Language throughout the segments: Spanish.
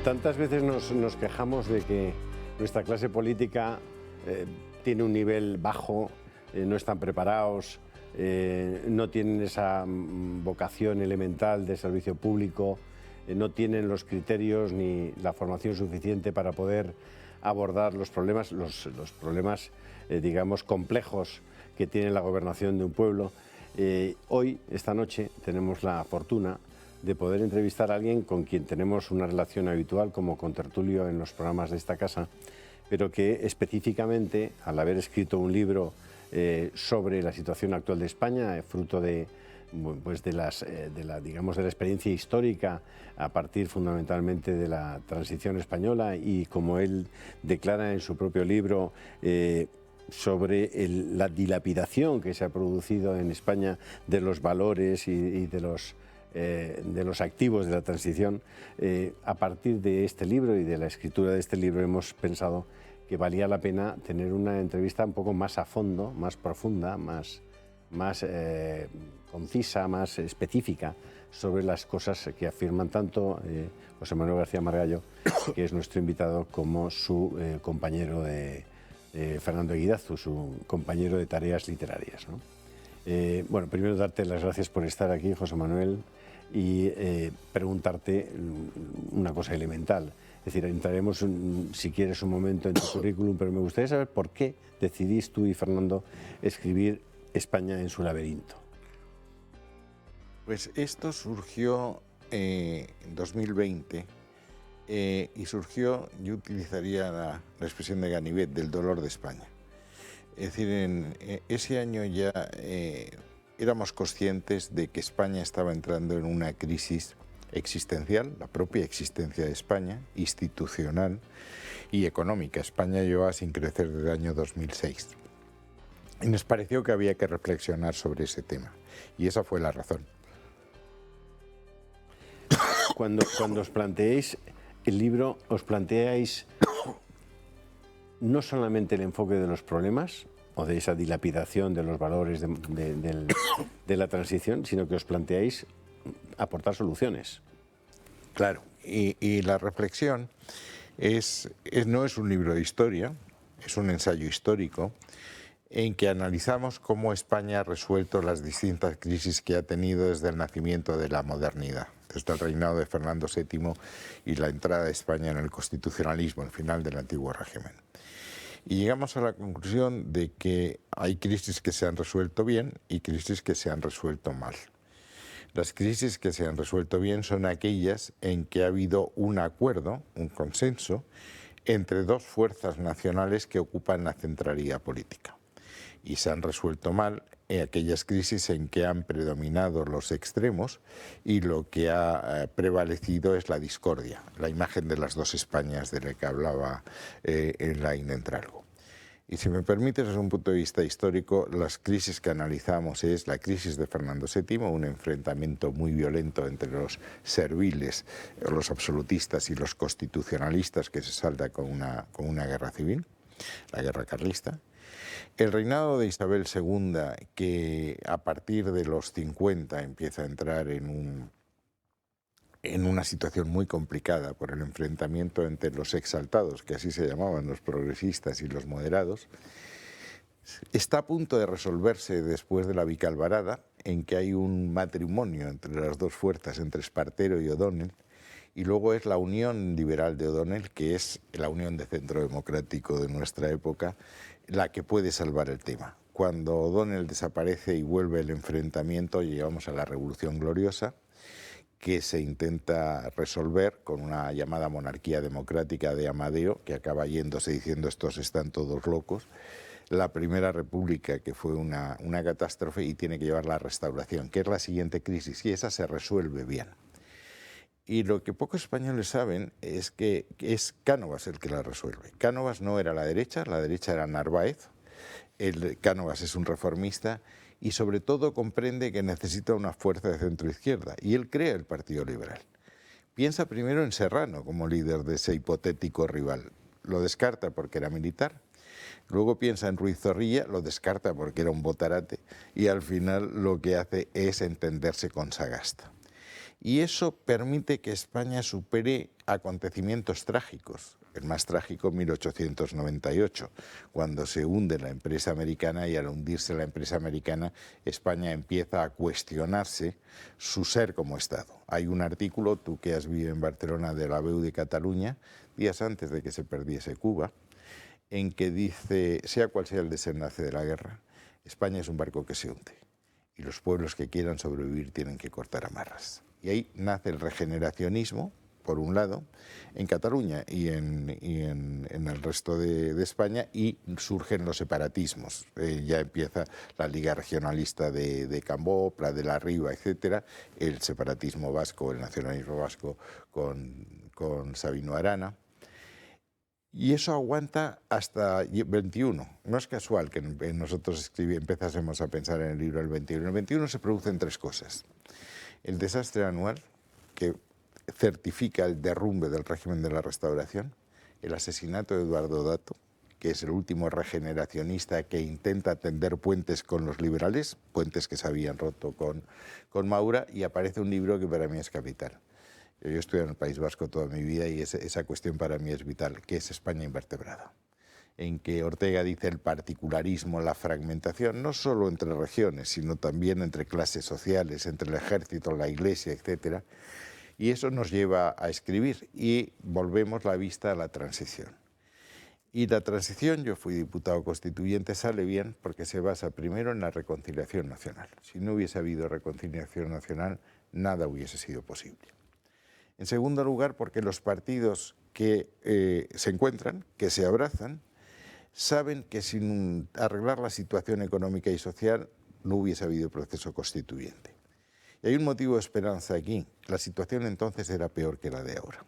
Tantas veces nos quejamos de que nuestra clase política tiene un nivel bajo, no están preparados, no tienen esa vocación elemental de servicio público, no tienen los criterios ni la formación suficiente para poder abordar los problemas, digamos, complejos que tiene la gobernación de un pueblo. Hoy, esta noche, tenemos la fortuna de poder entrevistar a alguien con quien tenemos una relación habitual como contertulio en los programas de esta casa, pero que específicamente, al haber escrito un libro sobre la situación actual de España, fruto pues de la experiencia histórica a partir fundamentalmente de la transición española y, como él declara en su propio libro, sobre la dilapidación que se ha producido en España de los valores y de los activos de la transición. A partir de este libro y de la escritura de este libro hemos pensado que valía la pena tener una entrevista un poco más a fondo, más profunda, más concisa, más específica sobre las cosas que afirman tanto José Manuel García Margallo, que es nuestro invitado, como su compañero Fernando Eguidazu, su compañero de tareas literarias, ¿no? Bueno, primero darte las gracias por estar aquí, José Manuel, y preguntarte una cosa elemental. Es decir, entraremos, si quieres, un momento en tu currículum, pero me gustaría saber por qué decidís tú y Fernando escribir España en su laberinto. Pues esto surgió en 2020 y surgió, yo utilizaría la expresión de Ganivet, del dolor de España. Es decir, en ese año ya éramos conscientes de que España estaba entrando en una crisis existencial, la propia existencia de España, institucional y económica. España llevaba sin crecer desde el año 2006. Y nos pareció que había que reflexionar sobre ese tema. Y esa fue la razón. Cuando os planteáis el libro, os planteáis no solamente el enfoque de los problemas o de esa dilapidación de los valores de la transición, sino que os planteáis aportar soluciones. Claro, y la reflexión no es un libro de historia, es un ensayo histórico en que analizamos cómo España ha resuelto las distintas crisis que ha tenido desde el nacimiento de la modernidad, desde el reinado de Fernando VII y la entrada de España en el constitucionalismo, el final del antiguo régimen. Y llegamos a la conclusión de que hay crisis que se han resuelto bien y crisis que se han resuelto mal. Las crisis que se han resuelto bien son aquellas en que ha habido un acuerdo, un consenso, entre dos fuerzas nacionales que ocupan la centralidad política. Y se han resuelto mal aquellas crisis en que han predominado los extremos y lo que ha prevalecido es la discordia, la imagen de las dos Españas de la que hablaba Enlain Entralgo. Y si me permites, desde un punto de vista histórico, las crisis que analizamos es la crisis de Fernando VII, un enfrentamiento muy violento entre los serviles, los absolutistas y los constitucionalistas que se salda con una guerra civil, la guerra carlista. El reinado de Isabel II, que a partir de los 50 empieza a entrar en una situación muy complicada por el enfrentamiento entre los exaltados, que así se llamaban, los progresistas y los moderados, está a punto de resolverse después de la Vicalvarada, en que hay un matrimonio entre las dos fuerzas, entre Espartero y O'Donnell, y luego es la Unión Liberal de O'Donnell, que es la Unión de Centro Democrático de nuestra época, la que puede salvar el tema. Cuando O'Donnell desaparece y vuelve el enfrentamiento, llegamos a la Revolución Gloriosa, que se intenta resolver con una llamada monarquía democrática de Amadeo, que acaba yéndose diciendo estos están todos locos, la Primera República, que fue una catástrofe, y tiene que llevar la restauración, que es la siguiente crisis, y esa se resuelve bien. Y lo que pocos españoles saben es que es Cánovas el que la resuelve. Cánovas no era la derecha era Narváez, Cánovas es un reformista, y sobre todo comprende que necesita una fuerza de centro-izquierda, y él crea el Partido Liberal. Piensa primero en Serrano como líder de ese hipotético rival, lo descarta porque era militar, luego piensa en Ruiz Zorrilla, lo descarta porque era un botarate, y al final lo que hace es entenderse con Sagasta. Y eso permite que España supere acontecimientos trágicos. El más trágico, 1898, cuando se hunde la empresa americana, y al hundirse la empresa americana, España empieza a cuestionarse su ser como Estado. Hay un artículo, tú que has vivido en Barcelona, de la Veu de Cataluña, días antes de que se perdiese Cuba, en que dice, sea cual sea el desenlace de la guerra, España es un barco que se hunde y los pueblos que quieran sobrevivir tienen que cortar amarras. Y ahí nace el regeneracionismo, por un lado, en Cataluña y en el resto de España, y surgen los separatismos. Ya empieza la Liga Regionalista de Cambó, Pla de la Riba, etcétera, el separatismo vasco, el nacionalismo vasco con Sabino Arana. Y eso aguanta hasta 21. No es casual que nosotros empezásemos a pensar en el libro del 21. En el 21 se producen tres cosas. El desastre anual, que certifica el derrumbe del régimen de la Restauración, el asesinato de Eduardo Dato, que es el último regeneracionista que intenta tender puentes con los liberales, puentes que se habían roto con Maura, y aparece un libro que para mí es capital. Yo he estudiado en el País Vasco toda mi vida y esa cuestión para mí es vital, que es España invertebrada, en que Ortega dice el particularismo, la fragmentación, no solo entre regiones, sino también entre clases sociales, entre el ejército, la iglesia, etcétera. Y eso nos lleva a escribir y volvemos la vista a la transición. Y la transición, yo fui diputado constituyente, sale bien porque se basa primero en la reconciliación nacional. Si no hubiese habido reconciliación nacional, nada hubiese sido posible. En segundo lugar, porque los partidos que se encuentran, que se abrazan, saben que sin arreglar la situación económica y social no hubiese habido proceso constituyente. Y hay un motivo de esperanza aquí. La situación entonces era peor que la de ahora.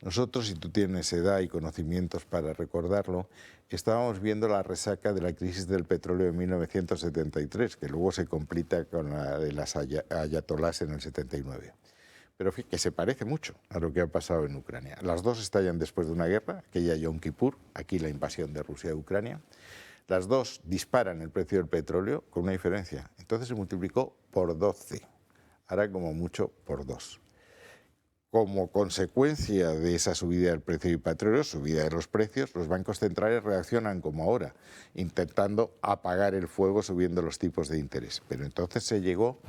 Nosotros, si tú tienes edad y conocimientos para recordarlo, estábamos viendo la resaca de la crisis del petróleo de 1973, que luego se completa con la de las ayatolás en el 79. Pero que se parece mucho a lo que ha pasado en Ucrania. Las dos estallan después de una guerra, aquella Yom Kippur, aquí la invasión de Rusia a Ucrania. Las dos disparan el precio del petróleo con una diferencia. Entonces se multiplicó por 12, ahora como mucho por 2. Como consecuencia de esa subida del precio del petróleo, subida de los precios, los bancos centrales reaccionan como ahora, intentando apagar el fuego subiendo los tipos de interés. Pero entonces se llegó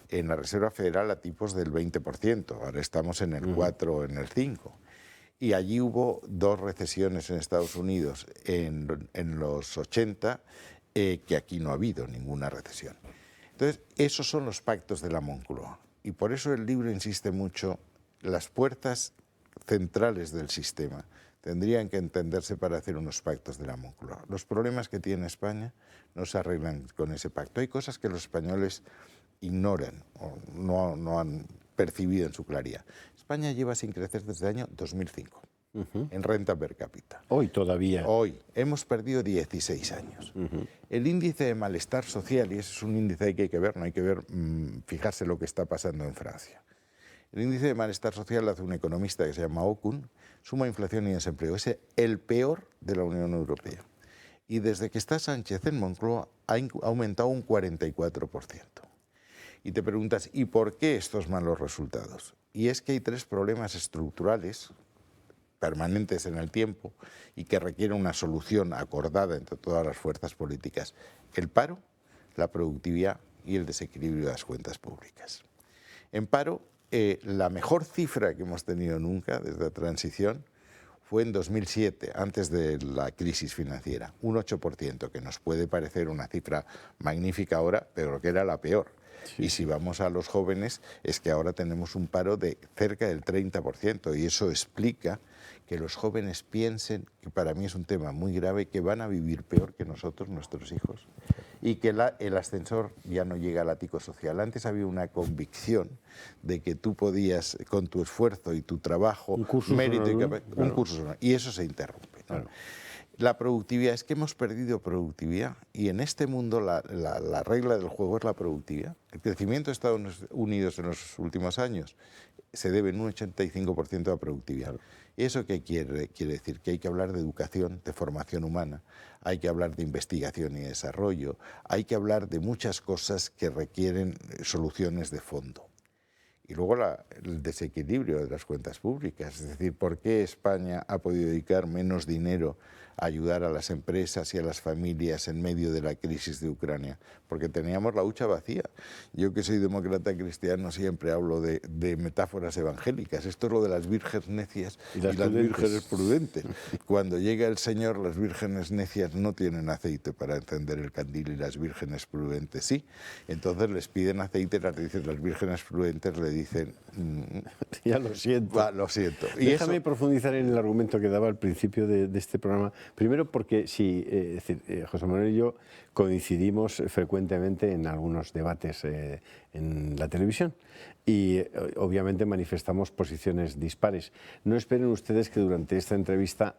en la Reserva Federal a tipos del 20%, ahora estamos en el 4 o en el 5%. Y allí hubo dos recesiones en Estados Unidos en los 80, que aquí no ha habido ninguna recesión. Entonces, esos son los pactos de la Moncloa. Y por eso el libro insiste mucho, las puertas centrales del sistema tendrían que entenderse para hacer unos pactos de la Moncloa. Los problemas que tiene España no se arreglan con ese pacto. Hay cosas que los españoles ignoran o no han percibido en su claridad. España lleva sin crecer desde el año 2005 en renta per cápita. Hoy todavía. Hoy hemos perdido 16 años. El índice de malestar social, y ese es un índice que hay que ver, no hay que ver, fijarse lo que está pasando en Francia. El índice de malestar social lo hace un economista que se llama Okun, suma inflación y desempleo. Es el peor de la Unión Europea. Y desde que está Sánchez en Moncloa ha aumentado un 44%. Y te preguntas, ¿y por qué estos malos resultados? Y es que hay tres problemas estructurales permanentes en el tiempo y que requieren una solución acordada entre todas las fuerzas políticas. El paro, la productividad y el desequilibrio de las cuentas públicas. En paro, la mejor cifra que hemos tenido nunca desde la transición fue en 2007, antes de la crisis financiera, un 8%, que nos puede parecer una cifra magnífica ahora, pero que era la peor. Sí. Y si vamos a los jóvenes, es que ahora tenemos un paro de cerca del 30%, y eso explica que los jóvenes piensen, que para mí es un tema muy grave, que van a vivir peor que nosotros, nuestros hijos, y que el ascensor ya no llega al ático social. Antes había una convicción de que tú podías, con tu esfuerzo y tu trabajo, mérito y capacidad, un curso sonoro, y eso se interrumpe, ¿no? Claro. La productividad, es que hemos perdido productividad, y en este mundo la regla del juego es la productividad. El crecimiento de Estados Unidos en los últimos años se debe en un 85% a la productividad. Claro. ¿Eso qué quiere decir? Que hay que hablar de educación, de formación humana, hay que hablar de investigación y desarrollo, hay que hablar de muchas cosas que requieren soluciones de fondo. Y luego el desequilibrio de las cuentas públicas, es decir, ¿por qué España ha podido dedicar menos dinero a ayudar a las empresas y a las familias en medio de la crisis de Ucrania? Porque teníamos la hucha vacía. Yo, que soy demócrata cristiano, siempre hablo de metáforas evangélicas. Esto es lo de las vírgenes necias y las vírgenes prudentes. Cuando llega el Señor, las vírgenes necias no tienen aceite para encender el candil y las vírgenes prudentes sí. Entonces les piden aceite y las vírgenes prudentes le dicen... ya lo siento. Lo siento. Y déjame profundizar en el argumento que daba al principio de este programa. Primero porque sí, es decir, José Manuel y yo coincidimos frecuentemente en algunos debates en la televisión y obviamente manifestamos posiciones dispares. No esperen ustedes que durante esta entrevista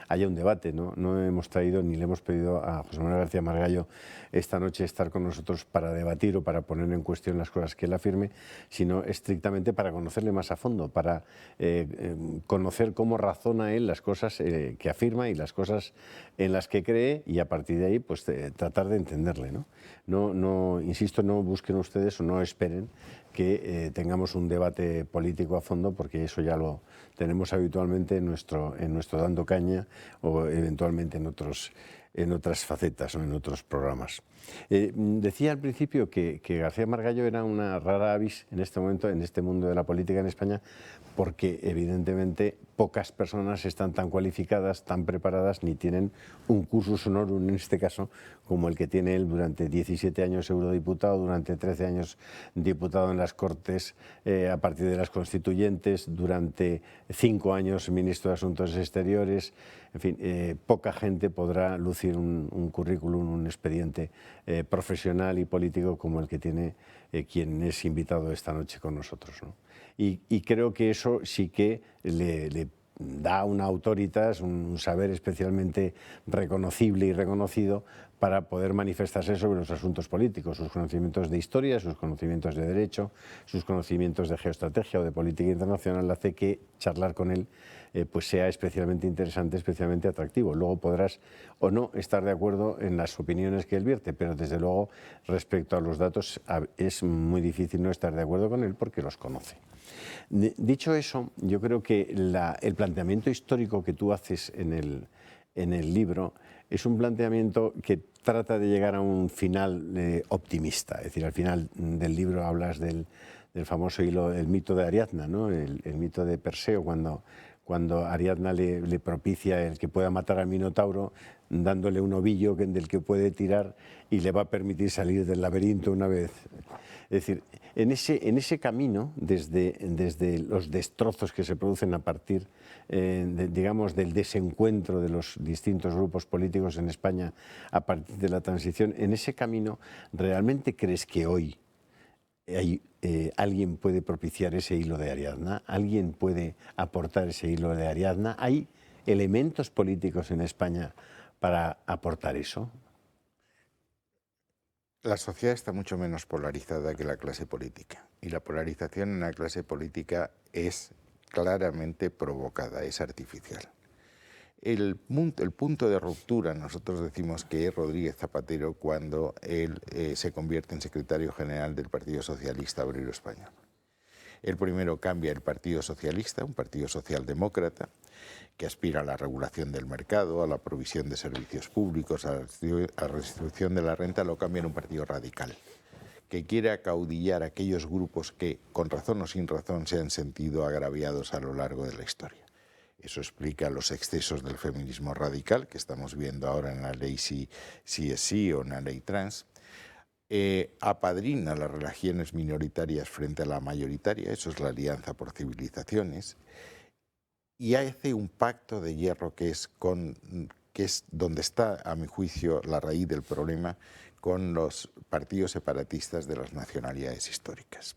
haya un debate, ¿no? No hemos traído ni le hemos pedido a José Manuel García Margallo esta noche estar con nosotros para debatir o para poner en cuestión las cosas que él afirme, sino estrictamente para conocerle más a fondo, para conocer cómo razona él las cosas que afirma y las cosas en las que cree, y a partir de ahí pues tratar de entenderle, ¿no? No, insisto, no busquen ustedes o no esperen que tengamos un debate político a fondo, porque eso ya lo tenemos habitualmente en nuestro Dando Caña o eventualmente en otras facetas o en otros programas. Decía al principio que García Margallo era una rara avis en este momento, en este mundo de la política en España, porque evidentemente pocas personas están tan cualificadas, tan preparadas, ni tienen un cursus honorum, en este caso, como el que tiene él durante 17 años eurodiputado, durante 13 años diputado en las Cortes, a partir de las constituyentes, durante 5 años ministro de Asuntos Exteriores. En fin, poca gente podrá lucir un currículum, un expediente profesional y político como el que tiene quien es invitado esta noche con nosotros, ¿no? Y creo que eso sí que le da una autoritas, un saber especialmente reconocible y reconocido para poder manifestarse sobre los asuntos políticos, sus conocimientos de historia, sus conocimientos de derecho, sus conocimientos de geoestrategia o de política internacional, hace que charlar con él pues sea especialmente interesante, especialmente atractivo. Luego podrás o no estar de acuerdo en las opiniones que él vierte, pero desde luego respecto a los datos es muy difícil no estar de acuerdo con él porque los conoce. Dicho eso, yo creo que el planteamiento histórico que tú haces en el libro es un planteamiento que trata de llegar a un final optimista. Es decir, al final del libro hablas del famoso hilo, el mito de Ariadna, ¿no? El mito de Perseo, cuando Ariadna le propicia el que pueda matar al Minotauro, dándole un ovillo del que puede tirar y le va a permitir salir del laberinto una vez. Es decir, en ese camino, desde los destrozos que se producen a partir, digamos, del desencuentro de los distintos grupos políticos en España a partir de la transición, en ese camino, ¿realmente crees que hoy alguien puede propiciar ese hilo de Ariadna? ¿Alguien puede aportar ese hilo de Ariadna? ¿Hay elementos políticos en España para aportar eso? La sociedad está mucho menos polarizada que la clase política, y la polarización en la clase política es claramente provocada, es artificial. El punto de ruptura, nosotros decimos que es Rodríguez Zapatero cuando él se convierte en secretario general del Partido Socialista Obrero Español. El primero cambia el Partido Socialista, un partido socialdemócrata, que aspira a la regulación del mercado, a la provisión de servicios públicos, a la restitución de la renta, lo cambia en un partido radical, que quiere acaudillar a aquellos grupos que, con razón o sin razón, se han sentido agraviados a lo largo de la historia. Eso explica los excesos del feminismo radical que estamos viendo ahora en la ley sí es sí o en la ley trans. Apadrina las religiones minoritarias frente a la mayoritaria, eso es la Alianza por Civilizaciones, y hace un pacto de hierro que es donde está, a mi juicio, la raíz del problema, con los partidos separatistas de las nacionalidades históricas.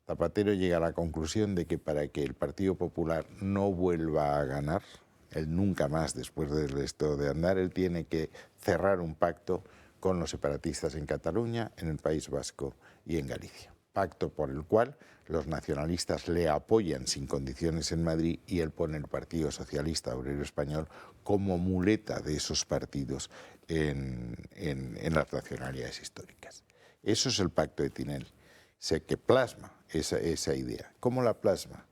Zapatero llega a la conclusión de que para que el Partido Popular no vuelva a ganar, él nunca más después de esto de andar, él tiene que cerrar un pacto con los separatistas en Cataluña, en el País Vasco y en Galicia. Pacto por el cual los nacionalistas le apoyan sin condiciones en Madrid y él pone el Partido Socialista Obrero Español como muleta de esos partidos en las nacionalidades históricas. Eso es el pacto de Tinel, que plasma esa idea. ¿Cómo la plasma?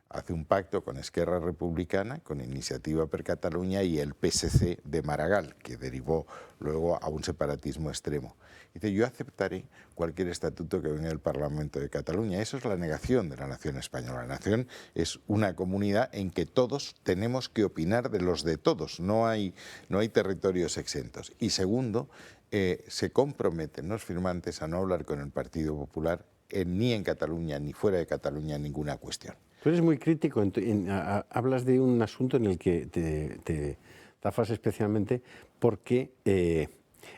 Hace un pacto con Esquerra Republicana, con Iniciativa per Catalunya y el PSC de Maragall, que derivó luego a un separatismo extremo. Dice, yo aceptaré cualquier estatuto que venga del Parlamento de Cataluña. Eso es la negación de la nación española. La nación es una comunidad en que todos tenemos que opinar de los de todos. No hay territorios exentos. Y segundo, se comprometen los firmantes a no hablar con el Partido Popular ni en Cataluña ni fuera de Cataluña en ninguna cuestión. Tú eres muy crítico, hablas de un asunto en el que te zafas especialmente porque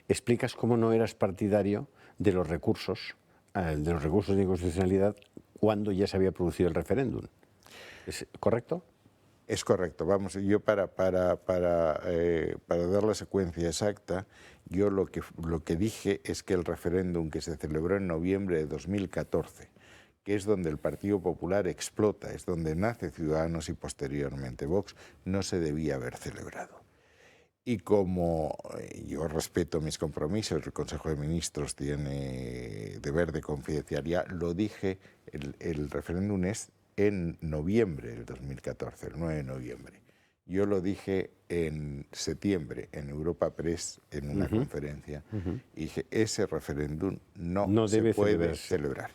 explicas cómo no eras partidario de los recursos de inconstitucionalidad cuando ya se había producido el referéndum. ¿Es correcto? Es correcto. Vamos, yo para dar la secuencia exacta, yo lo que dije es que el referéndum que se celebró en noviembre de 2014, que es donde el Partido Popular explota, es donde nace Ciudadanos y posteriormente Vox, no se debía haber celebrado. Y como yo respeto mis compromisos, el Consejo de Ministros tiene deber de confidencialidad, lo dije, el referéndum es en noviembre del 2014, el 9 de noviembre. Yo lo dije en septiembre en Europa Press, en una conferencia, y dije, ese referéndum no se puede celebrar.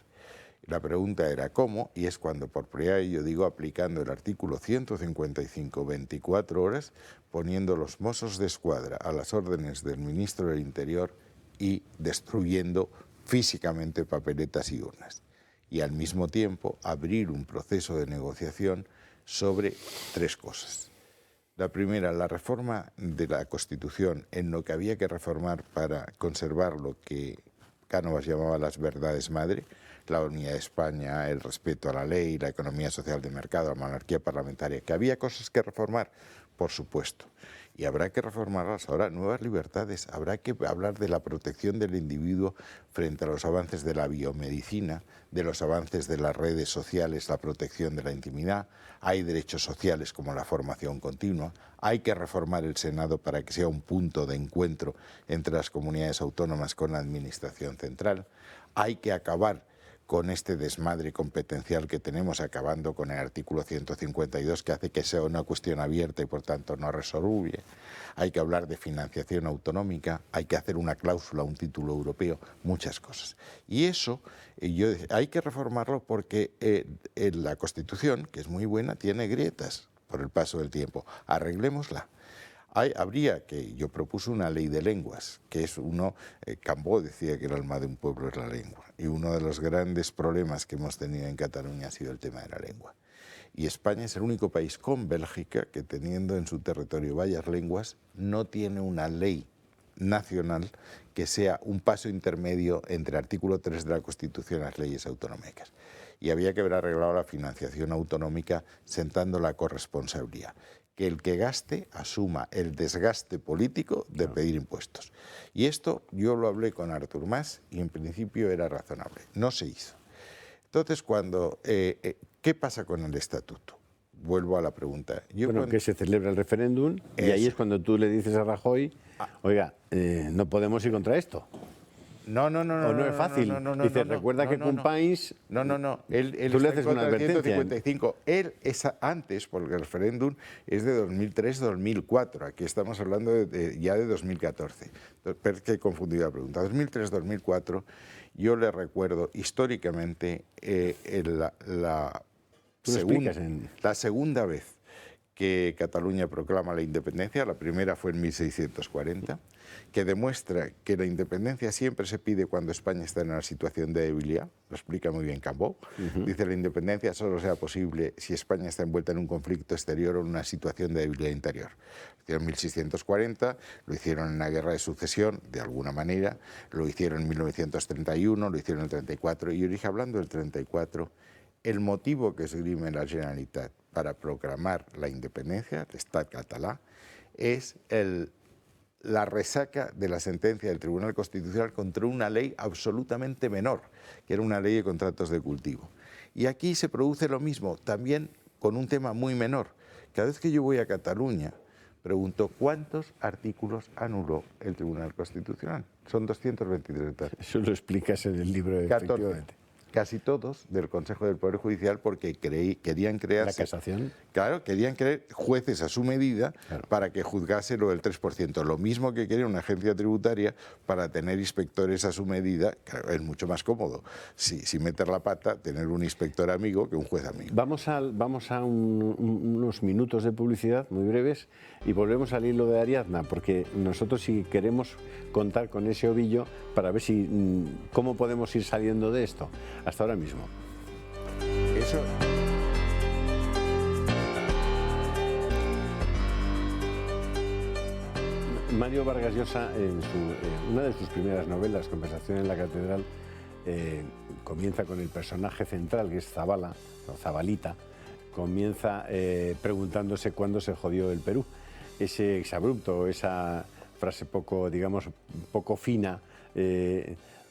La pregunta era ¿cómo? Y es cuando por primera vez yo digo aplicando el artículo 155, 24 horas, poniendo los Mossos de Escuadra a las órdenes del ministro del Interior y destruyendo físicamente papeletas y urnas. Y al mismo tiempo abrir un proceso de negociación sobre tres cosas. La primera, la reforma de la Constitución en lo que había que reformar para conservar lo que Cánovas llamaba las verdades madre, la unidad de España, el respeto a la ley, la economía social de mercado, la monarquía parlamentaria, que había cosas que reformar, por supuesto. Y habrá que reformarlas ahora, nuevas libertades, habrá que hablar de la protección del individuo frente a los avances de la biomedicina, de los avances de las redes sociales, la protección de la intimidad, hay derechos sociales como la formación continua, hay que reformar el Senado para que sea un punto de encuentro entre las comunidades autónomas con la administración central, hay que acabar con este desmadre competencial que tenemos, acabando con el artículo 152, que hace que sea una cuestión abierta y por tanto no resoluble. Hay que hablar de financiación autonómica, hay que hacer una cláusula, un título europeo, muchas cosas. Y eso hay que reformarlo porque la Constitución, que es muy buena, tiene grietas por el paso del tiempo. Arreglémosla. Yo propuse una ley de lenguas, que es Cambó decía que el alma de un pueblo es la lengua, y uno de los grandes problemas que hemos tenido en Cataluña ha sido el tema de la lengua. Y España es el único país con Bélgica que, teniendo en su territorio varias lenguas, no tiene una ley nacional que sea un paso intermedio entre el artículo 3 de la Constitución y las leyes autonómicas. Y había que haber arreglado la financiación autonómica sentando la corresponsabilidad. Que el que gaste asuma el desgaste político de pedir impuestos. Y esto yo lo hablé con Artur Mas y en principio era razonable. No se hizo. Entonces, ¿qué pasa con el estatuto? Vuelvo a la pregunta. Que se celebra el referéndum y ahí es cuando tú le dices a Rajoy, oiga, no podemos ir contra esto. No. O no es fácil. Dice, recuerda que Companys... No. Él tú le está haces en una contra del advertencia. 155. Él es antes, porque el referéndum es de 2003-2004. Aquí estamos hablando ya de 2014. Pero es que he confundido la pregunta. 2003-2004, yo le recuerdo históricamente la segunda vez que Cataluña proclama la independencia, la primera fue en 1640, que demuestra que la independencia siempre se pide cuando España está en una situación de debilidad, lo explica muy bien Cambó. Dice la independencia solo será posible si España está envuelta en un conflicto exterior o en una situación de debilidad interior. Lo hicieron en 1640, lo hicieron en la guerra de sucesión, de alguna manera, lo hicieron en 1931, lo hicieron en el 34, y yo dije, hablando del 34, el motivo que esgrime la Generalitat para proclamar la independencia, el Estat català, es la resaca de la sentencia del Tribunal Constitucional contra una ley absolutamente menor, que era una ley de contratos de cultivo. Y aquí se produce lo mismo, también con un tema muy menor. Cada vez que yo voy a Cataluña, pregunto, ¿cuántos artículos anuló el Tribunal Constitucional? Son 223. Eso lo explicas en el libro, efectivamente. casi todos, del Consejo del Poder Judicial porque querían crearse... ¿La casación? Claro, querían crear jueces a su medida Claro. para que juzgase lo del 3%. Lo mismo que quería una agencia tributaria para tener inspectores a su medida. Claro, es mucho más cómodo, sin meter la pata, tener un inspector amigo que un juez amigo. Vamos a unos minutos de publicidad muy breves y volvemos al hilo de Ariadna, porque nosotros sí queremos contar con ese ovillo para ver cómo podemos ir saliendo de esto. Hasta ahora mismo. Eso... Mario Vargas Llosa, en una de sus primeras novelas, Conversación en la Catedral, comienza con el personaje central, que es Zabala, o Zabalita, comienza preguntándose cuándo se jodió el Perú. Ese exabrupto, esa frase poco fina,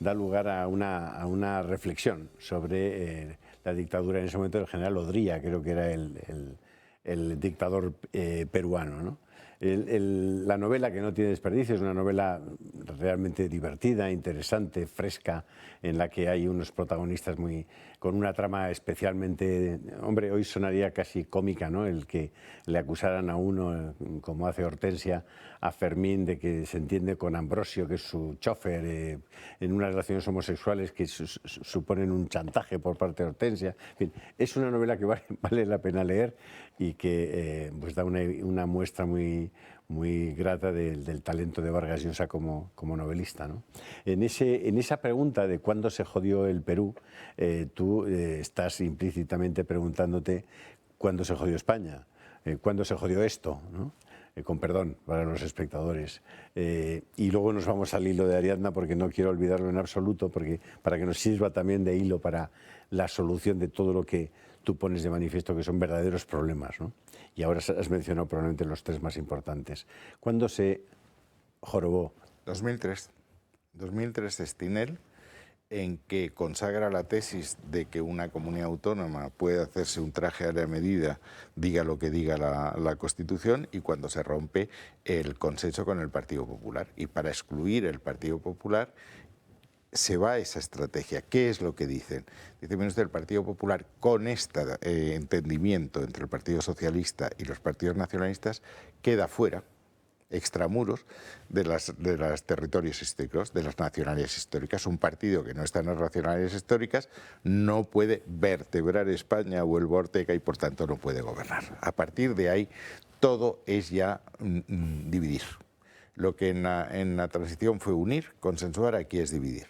da lugar a una reflexión sobre la dictadura en ese momento del general Odría, creo que era el dictador peruano, ¿no? La novela, que no tiene desperdicio, es una novela realmente divertida, interesante, fresca, en la que hay unos protagonistas con una trama especialmente... Hombre, hoy sonaría casi cómica, ¿no?, el que le acusaran a uno, como hace Hortensia, a Fermín, de que se entiende con Ambrosio, que es su chofer, en unas relaciones homosexuales que suponen un chantaje por parte de Hortensia. En fin, es una novela que vale la pena leer y que pues da una muestra muy grata del talento de Vargas Llosa como novelista, ¿no? En esa pregunta de cuándo se jodió el Perú, tú estás implícitamente preguntándote cuándo se jodió España, cuándo se jodió esto, ¿no? Con perdón para los espectadores. Y luego nos vamos al hilo de Ariadna, porque no quiero olvidarlo en absoluto, para que nos sirva también de hilo para la solución de todo lo que tú pones de manifiesto que son verdaderos problemas, ¿no? Y ahora has mencionado probablemente los tres más importantes. ¿Cuándo se jorobó? 2003. 2003 es Tinel, en que consagra la tesis de que una comunidad autónoma puede hacerse un traje a la medida, diga lo que diga la Constitución, y cuando se rompe el consenso con el Partido Popular. Y para excluir el Partido Popular se va a esa estrategia. ¿Qué es lo que dicen? Dice, mire usted, el Partido Popular, con este entendimiento entre el Partido Socialista y los partidos nacionalistas, queda fuera, extramuros, de los territorios históricos, de las nacionalidades históricas. Un partido que no está en las nacionalidades históricas no puede vertebrar España, vuelvo a Ortega, y por tanto no puede gobernar. A partir de ahí, todo es ya dividir. Lo que en la transición fue unir, consensuar, aquí es dividir.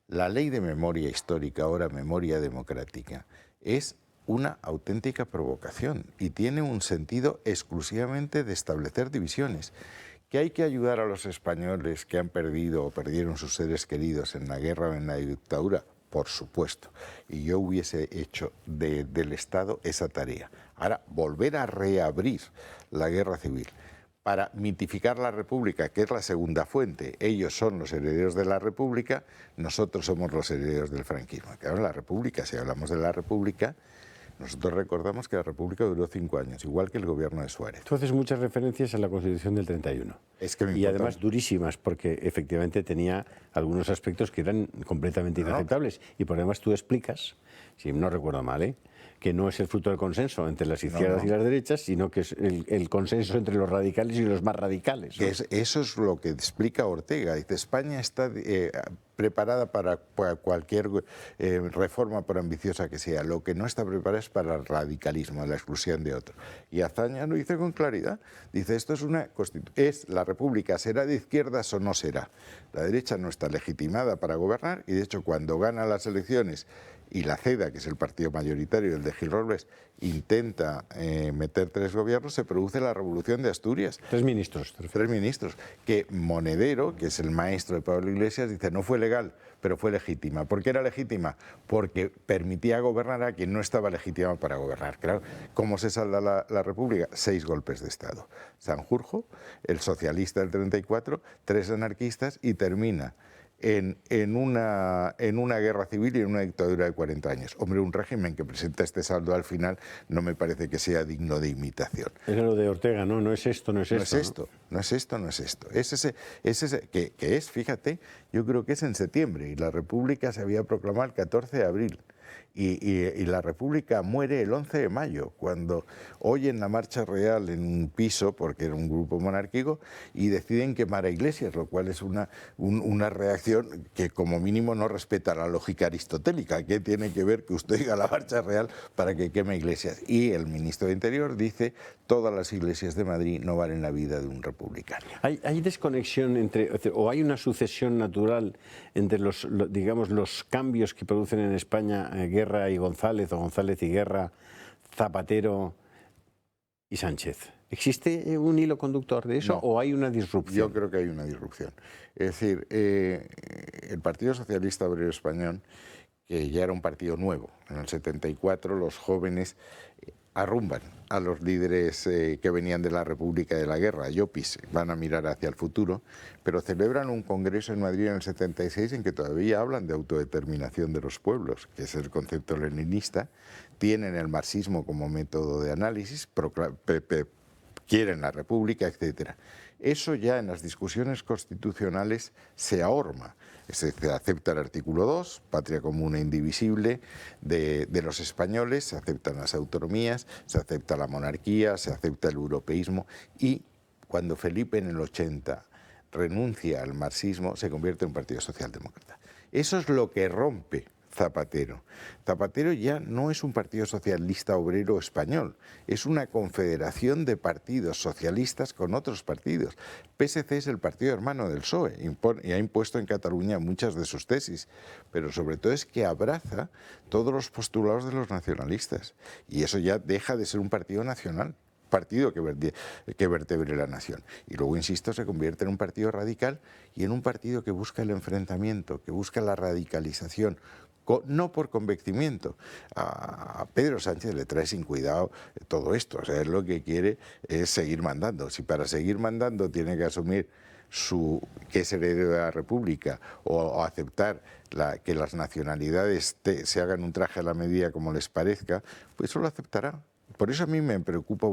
La ley de memoria histórica, ahora memoria democrática, es una auténtica provocación y tiene un sentido exclusivamente de establecer divisiones. ¿Que hay que ayudar a los españoles que han perdido o perdieron sus seres queridos en la guerra o en la dictadura? Por supuesto. Y yo hubiese hecho del Estado esa tarea. Ahora, volver a reabrir la guerra civil para mitificar la República, que es la segunda fuente. Ellos son los herederos de la República, nosotros somos los herederos del franquismo. Claro, la República, si hablamos de la República, nosotros recordamos que la República duró 5 años, igual que el gobierno de Suárez. Tú haces muchas referencias a la Constitución del 31. Es que y además durísimas, porque efectivamente tenía algunos aspectos que eran completamente inaceptables. Y por demás tú explicas, si no recuerdo mal, que no es el fruto del consenso entre las izquierdas y las derechas, sino que es el consenso entre los radicales y los más radicales, ¿no? Eso es lo que explica Ortega. Dice, España está preparada para cualquier reforma, por ambiciosa que sea. Lo que no está preparada es para el radicalismo, la exclusión de otro. Y Azaña lo dice con claridad. Dice, esto es la República, ¿será de izquierdas o no será? La derecha no está legitimada para gobernar y, de hecho, cuando gana las elecciones y la CEDA, que es el partido mayoritario, el de Gil Robles, intenta meter 3 gobiernos, se produce la revolución de Asturias. 3 ministros. 3 ministros. Que Monedero, que es el maestro de Pablo Iglesias, dice, no fue legal, pero fue legítima. ¿Por qué era legítima? Porque permitía gobernar a quien no estaba legitimado para gobernar. Claro, ¿cómo se salda la República? 6 golpes de Estado. Sanjurjo, el socialista del 34, 3 anarquistas, y termina en una guerra civil y en una dictadura de 40 años. Hombre, un régimen que presenta este saldo al final no me parece que sea digno de imitación. Es lo de Ortega, ¿no? No es esto, no es esto. No es esto, no es esto. Es ese que es, fíjate, yo creo que es en septiembre y la República se había proclamado el 14 de abril. Y la República muere el 11 de mayo, cuando oyen la marcha real en un piso, porque era un grupo monárquico, y deciden quemar a Iglesias, lo cual es una reacción que como mínimo no respeta la lógica aristotélica. ¿Qué tiene que ver que usted diga la marcha real para que queme Iglesias? Y el ministro de Interior dice, todas las iglesias de Madrid no valen la vida de un republicano. ¿Hay desconexión o hay una sucesión natural entre digamos, los cambios que producen en España Guerra y González, o González y Guerra, Zapatero y Sánchez? ¿Existe un hilo conductor de eso o hay una disrupción? Yo creo que hay una disrupción. Es decir, el Partido Socialista Obrero Español, que ya era un partido nuevo, en el 74 los jóvenes arrumban a los líderes que venían de la República de la Guerra, Llopis, van a mirar hacia el futuro, pero celebran un congreso en Madrid en el 76 en que todavía hablan de autodeterminación de los pueblos, que es el concepto leninista, tienen el marxismo como método de análisis, quieren la República, etc. Eso ya en las discusiones constitucionales se ahorma. Se acepta el artículo 2, patria común e indivisible de los españoles, se aceptan las autonomías, se acepta la monarquía, se acepta el europeísmo y cuando Felipe en el 80 renuncia al marxismo se convierte en un partido socialdemócrata. Eso es lo que rompe Zapatero. Zapatero ya no es un partido socialista obrero español, es una confederación de partidos socialistas con otros partidos. PSC es el partido hermano del PSOE y ha impuesto en Cataluña muchas de sus tesis, pero sobre todo es que abraza todos los postulados de los nacionalistas y eso ya deja de ser un partido nacional. Partido que vertebre la nación. Y luego, insisto, se convierte en un partido radical y en un partido que busca el enfrentamiento, que busca la radicalización, no por convencimiento. A Pedro Sánchez le trae sin cuidado todo esto. O sea, él lo que quiere es seguir mandando. Si para seguir mandando tiene que asumir que es heredero de la República o aceptar que las nacionalidades se hagan un traje a la medida como les parezca, pues eso lo aceptará. Por eso a mí me preocupa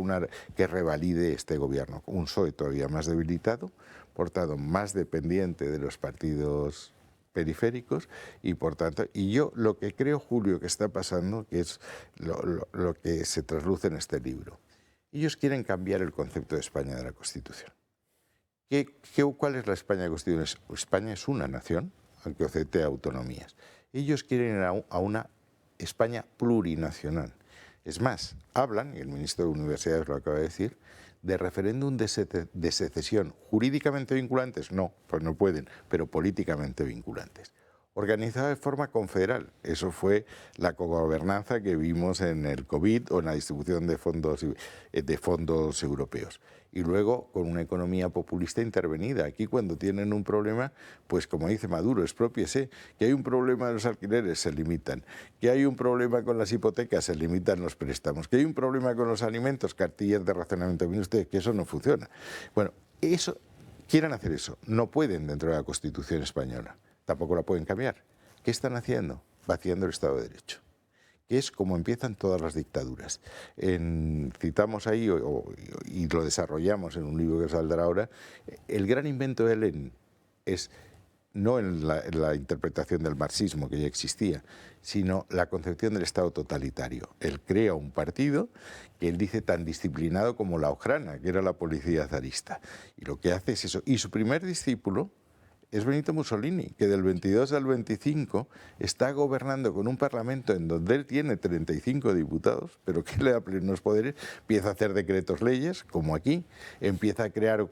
que revalide este gobierno. Un PSOE todavía más debilitado, por tanto más dependiente de los partidos periféricos y por tanto, y yo lo que creo, Julio, que está pasando, que es lo que se trasluce en este libro, ellos quieren cambiar el concepto de España de la Constitución. ¿Cuál es la España de la Constitución? España es una nación, aunque ocete autonomías. Ellos quieren ir a una España plurinacional. Es más, hablan, y el ministro de Universidades lo acaba de decir, de referéndum de secesión. ¿Jurídicamente vinculantes? No, pues no pueden, pero políticamente vinculantes. Organizado de forma confederal. Eso fue la cogobernanza que vimos en el COVID o en la distribución de fondos europeos. Y luego con una economía populista intervenida. Aquí cuando tienen un problema, pues como dice Maduro, expropiese. Que hay un problema de los alquileres, se limitan. Que hay un problema con las hipotecas, se limitan los préstamos. Que hay un problema con los alimentos, cartillas de racionamiento. Miren ustedes que eso no funciona. Bueno, quieren hacer eso. No pueden dentro de la Constitución española. Tampoco la pueden cambiar. ¿Qué están haciendo? Vaciando el Estado de Derecho, que es como empiezan todas las dictaduras. Citamos ahí, y lo desarrollamos en un libro que saldrá ahora, el gran invento de Lenin es no en la interpretación del marxismo, que ya existía, sino la concepción del Estado totalitario. Él crea un partido que él dice tan disciplinado como la Ojrana, que era la policía zarista. Y lo que hace es eso. Y su primer discípulo es Benito Mussolini, que del 22 al 25 está gobernando con un parlamento en donde él tiene 35 diputados, pero que le da plenos poderes, empieza a hacer decretos leyes, como aquí, empieza a crear,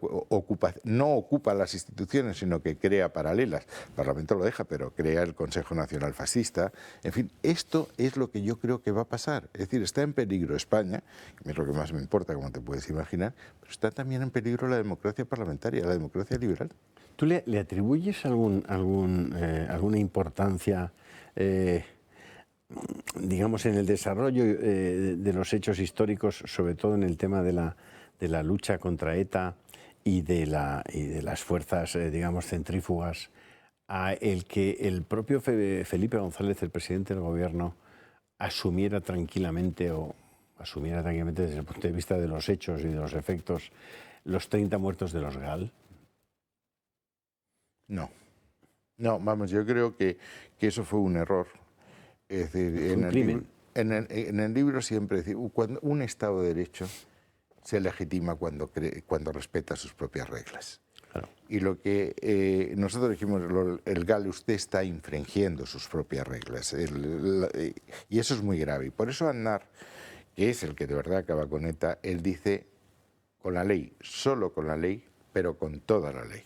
no ocupa las instituciones, sino que crea paralelas. El Parlamento lo deja, pero crea el Consejo Nacional Fascista. En fin, esto es lo que yo creo que va a pasar. Es decir, está en peligro España, que es lo que más me importa, como te puedes imaginar, pero está también en peligro la democracia parlamentaria, la democracia liberal. ¿Tú le atribuyes alguna importancia, digamos, en el desarrollo de los hechos históricos, sobre todo en el tema de la lucha contra ETA y de las fuerzas, digamos, centrífugas a el que el propio Felipe González, el presidente del gobierno, asumiera tranquilamente desde el punto de vista de los hechos y de los efectos los 30 muertos de los GAL? No. No, vamos, yo creo que eso fue un error. Es decir, ¿Fue un crimen? En el libro siempre decimos, cuando un Estado de Derecho se legitima cuando respeta sus propias reglas. Claro. Y lo que nosotros dijimos, el GAL, usted está infringiendo sus propias reglas. Y eso es muy grave. Y por eso Aznar, que es el que de verdad acaba con ETA, él dice, con la ley, solo con la ley, pero con toda la ley.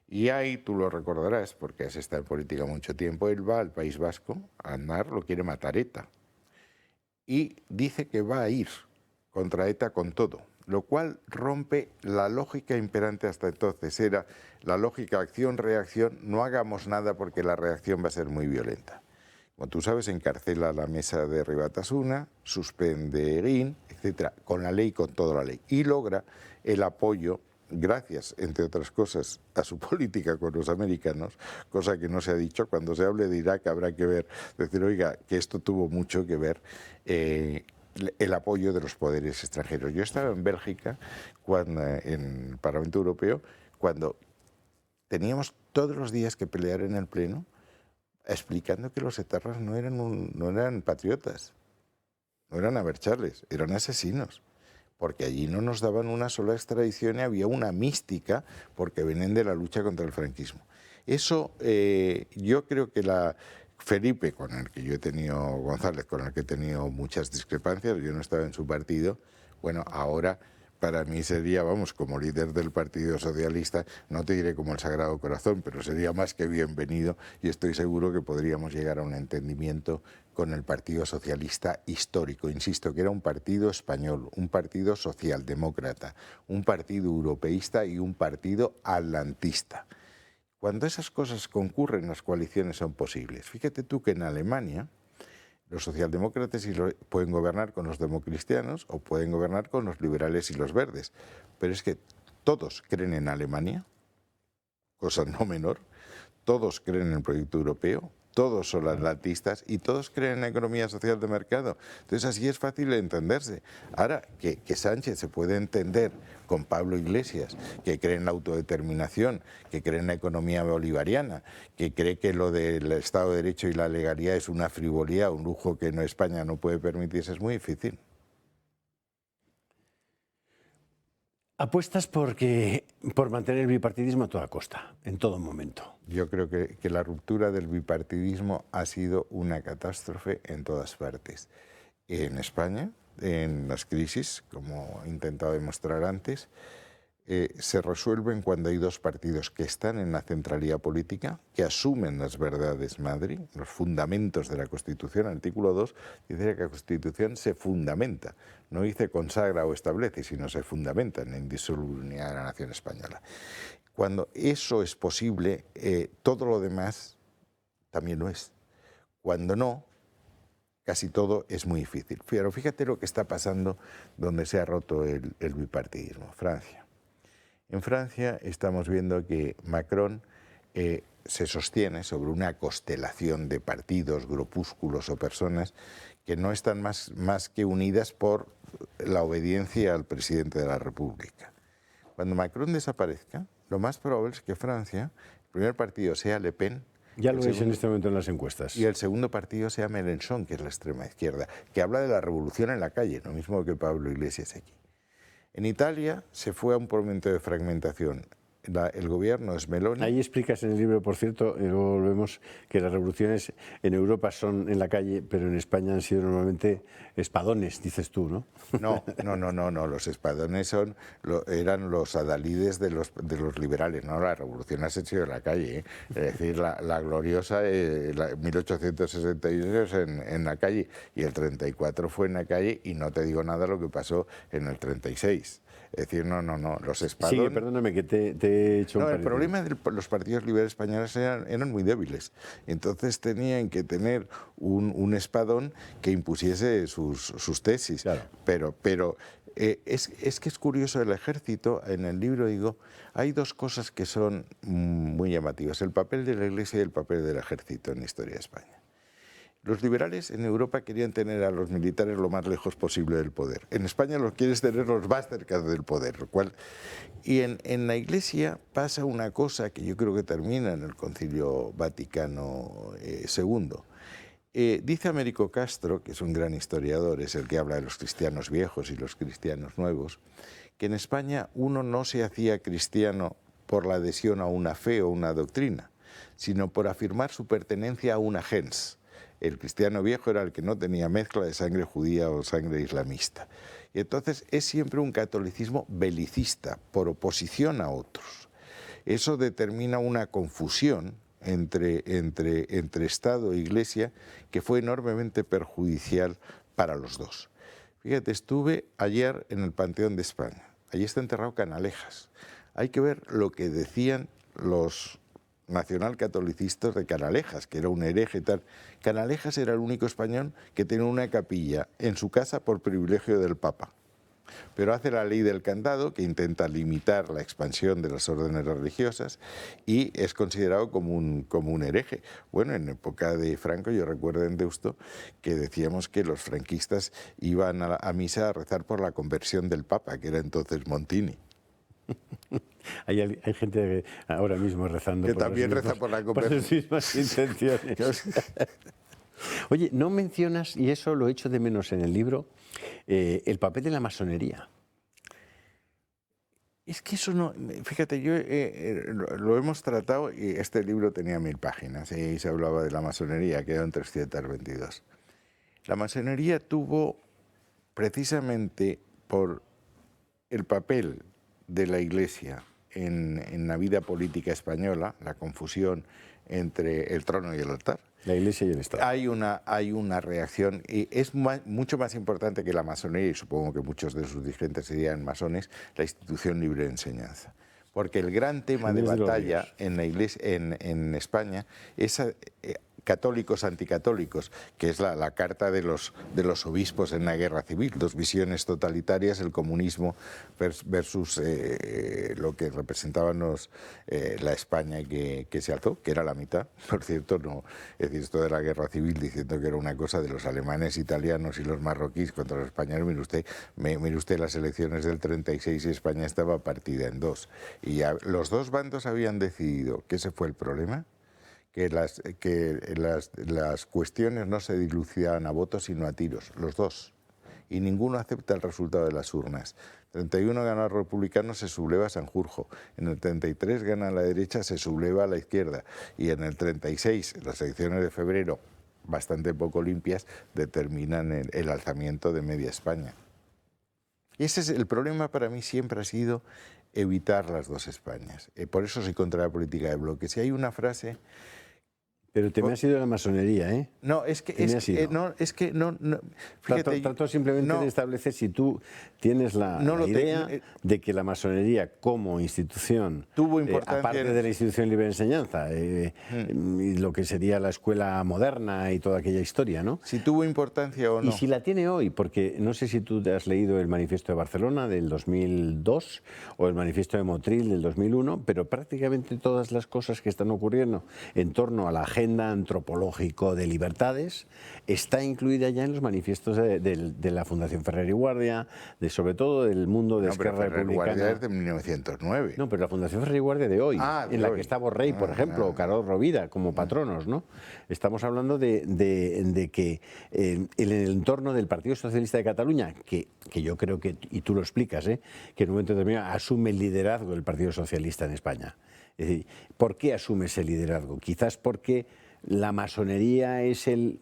Y ahí tú lo recordarás, porque has estado en política mucho tiempo, él va al País Vasco, Aznar lo quiere matar ETA. Y dice que va a ir contra ETA con todo, lo cual rompe la lógica imperante hasta entonces. Era la lógica acción-reacción, no hagamos nada porque la reacción va a ser muy violenta. Como tú sabes, encarcela a la mesa de Ribatasuna, suspende Egin, etcétera, con la ley, con toda la ley. Y logra el apoyo, gracias, entre otras cosas, a su política con los americanos, cosa que no se ha dicho. Cuando se hable de Irak habrá que ver, decir, oiga, que esto tuvo mucho que ver el apoyo de los poderes extranjeros. Yo estaba en Bélgica, en el Parlamento Europeo, cuando teníamos todos los días que pelear en el Pleno, explicando que los etarras no eran patriotas, no eran abertzales, eran asesinos, porque allí no nos daban una sola extradición y había una mística porque venían de la lucha contra el franquismo. Eso yo creo que Felipe, con el que yo he tenido, González, con el que he tenido muchas discrepancias, yo no estaba en su partido, bueno, ahora para mí sería, vamos, como líder del Partido Socialista, no te diré como el Sagrado Corazón, pero sería más que bienvenido y estoy seguro que podríamos llegar a un entendimiento con el Partido Socialista histórico. Insisto, que era un partido español, un partido socialdemócrata, un partido europeísta y un partido atlantista. Cuando esas cosas concurren, las coaliciones son posibles. Fíjate tú que en Alemania los socialdemócratas pueden gobernar con los democristianos o pueden gobernar con los liberales y los verdes. Pero es que todos creen en Alemania, cosa no menor, todos creen en el proyecto europeo, todos son atlantistas y todos creen en la economía social de mercado. Entonces así es fácil de entenderse. Ahora, que Sánchez se puede entender con Pablo Iglesias, que cree en la autodeterminación, que cree en la economía bolivariana, que cree que lo del Estado de Derecho y la legalidad es una frivolidad, un lujo que España no puede permitirse, es muy difícil. Apuestas por mantener el bipartidismo a toda costa, en todo momento. Yo creo que la ruptura del bipartidismo ha sido una catástrofe en todas partes. En España, en las crisis, como he intentado demostrar antes, se resuelven cuando hay dos partidos que están en la centralidad política, que asumen las verdades madre, los fundamentos de la Constitución. El artículo 2 dice que la Constitución se fundamenta, no dice consagra o establece, sino se fundamenta en la indisolubilidad de la nación española. Cuando eso es posible, todo lo demás también lo es. Cuando no, casi todo es muy difícil. Pero fíjate lo que está pasando donde se ha roto el bipartidismo, Francia. En Francia estamos viendo que Macron se sostiene sobre una constelación de partidos, grupúsculos o personas que no están más que unidas por la obediencia al presidente de la República. Cuando Macron desaparezca, lo más probable es que Francia, el primer partido sea Le Pen. Ya lo veis en este momento en las encuestas. Y el segundo partido sea Mélenchon, que es la extrema izquierda, que habla de la revolución en la calle, lo mismo que Pablo Iglesias aquí. En Italia se fue a un momento de fragmentación. El gobierno es Meloni. Ahí explicas en el libro, por cierto, y luego volvemos, que las revoluciones en Europa son en la calle, pero en España han sido normalmente espadones, dices tú, ¿no? No. Los espadones eran los adalides de los liberales, ¿no? La revolución ha sido en la calle, ¿eh? Es decir, la gloriosa 1868 es en la calle y el 34 fue en la calle y no te digo nada lo que pasó en el 36. Es decir, no, los espadones... Sí, perdóname que te he hecho un No, el paréntesis. problema de los partidos liberales españoles eran muy débiles. Entonces tenían que tener un espadón que impusiese sus tesis. Claro. Pero es que es curioso el ejército, en el libro digo, hay dos cosas que son muy llamativas, el papel de la Iglesia y el papel del ejército en la historia de España. Los liberales en Europa querían tener a los militares lo más lejos posible del poder. En España los quieres tener los más cerca del poder. Lo cual, y en la Iglesia pasa una cosa que yo creo que termina en el Concilio Vaticano II. Dice Américo Castro, que es un gran historiador, es el que habla de los cristianos viejos y los cristianos nuevos, que en España uno no se hacía cristiano por la adhesión a una fe o una doctrina, sino por afirmar su pertenencia a una gens. El cristiano viejo era el que no tenía mezcla de sangre judía o sangre islamista. Y entonces es siempre un catolicismo belicista, por oposición a otros. Eso determina una confusión entre Estado e Iglesia que fue enormemente perjudicial para los dos. Fíjate, estuve ayer en el Panteón de España. Allí está enterrado Canalejas. Hay que ver lo que decían los nacionalcatolicistas de Canalejas, que era un hereje y tal. Canalejas era el único español que tenía una capilla en su casa por privilegio del Papa. Pero hace la ley del candado, que intenta limitar la expansión de las órdenes religiosas, y es considerado como un hereje. Bueno, en época de Franco, yo recuerdo en Deusto que decíamos que los franquistas iban a misa a rezar por la conversión del Papa, que era entonces Montini. Hay gente ahora mismo rezando Que por también reza por la conversión. sus mismas intenciones. Oye, no mencionas, y eso lo echo de menos en el libro, el papel de la masonería. Es que eso no... Fíjate, yo lo hemos tratado y este libro tenía 1000 páginas y se hablaba de la masonería, quedaron 322. La masonería tuvo, precisamente por el papel de la Iglesia en la vida política española, la confusión entre el trono y el altar. La Iglesia y el Estado. Hay una reacción, y es mucho más importante que la masonería, y supongo que muchos de sus dirigentes serían masones, la institución libre de enseñanza. Porque el gran tema de batalla en la Iglesia, en España, es católicos anticatólicos, que es la carta de los obispos en la guerra civil, dos visiones totalitarias, el comunismo versus lo que representaban la España que se alzó, que era la mitad, por cierto, no, es decir, esto de la guerra civil diciendo que era una cosa de los alemanes, italianos y los marroquíes contra los españoles. Mire usted las elecciones del 36 y España estaba partida en dos, y ya los dos bandos habían decidido que ese fue el problema, que las cuestiones no se dilucidaban a votos sino a tiros, los dos. Y ninguno acepta el resultado de las urnas. En el 31 gana el republicano, se subleva Sanjurjo. En el 33 gana la derecha, se subleva la izquierda. Y en el 36, las elecciones de febrero, bastante poco limpias, determinan el alzamiento de media España. Y ese es el problema para mí, siempre ha sido evitar las dos Españas. Por eso soy contra la política de bloques. Si hay una frase... Pero te me has ido de la masonería, ¿eh? No, es que fíjate, trato simplemente de establecer si tú tienes la idea de que la masonería como institución, tuvo importancia aparte de la institución libre de enseñanza, y lo que sería la escuela moderna y toda aquella historia, ¿no? Si tuvo importancia o no. Y si la tiene hoy, porque no sé si tú te has leído el Manifiesto de Barcelona del 2002 o el Manifiesto de Motril del 2001, pero prácticamente todas las cosas que están ocurriendo en torno a la agenda antropológico de libertades está incluida ya en los manifiestos de la Fundación Ferrer y Guardia, sobre todo del mundo de Esquerra Republicana. Guardia es de 1909. No, pero la Fundación Ferrer y Guardia de hoy, en la que está Borrell, por ejemplo, o Carol Rovira como patronos, ¿no? Estamos hablando de que en el entorno del Partido Socialista de Cataluña, que yo creo que, y tú lo explicas, que en un momento determinado asume el liderazgo del Partido Socialista en España. Es decir, ¿por qué asume ese liderazgo? Quizás porque la masonería es el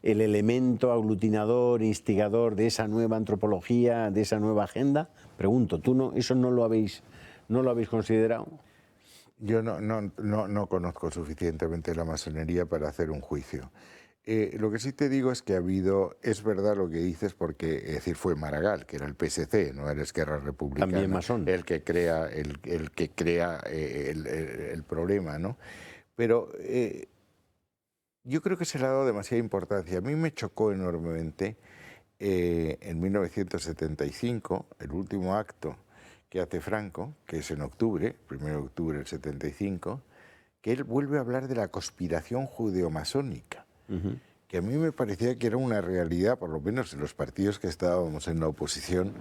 elemento aglutinador, instigador de esa nueva antropología, de esa nueva agenda. Pregunto, ¿tú eso no lo habéis considerado? Yo no conozco suficientemente la masonería para hacer un juicio. Lo que sí te digo es que ha habido, es verdad lo que dices, porque es decir, fue Maragall, que era el PSC, no era Esquerra Republicana, También masón. el que crea el problema, ¿no? Pero yo creo que se le ha dado demasiada importancia. A mí me chocó enormemente en 1975, el último acto que hace Franco, que es en octubre, 1 de octubre del 75, que él vuelve a hablar de la conspiración judeomasónica, que a mí me parecía que era una realidad, por lo menos en los partidos que estábamos en la oposición,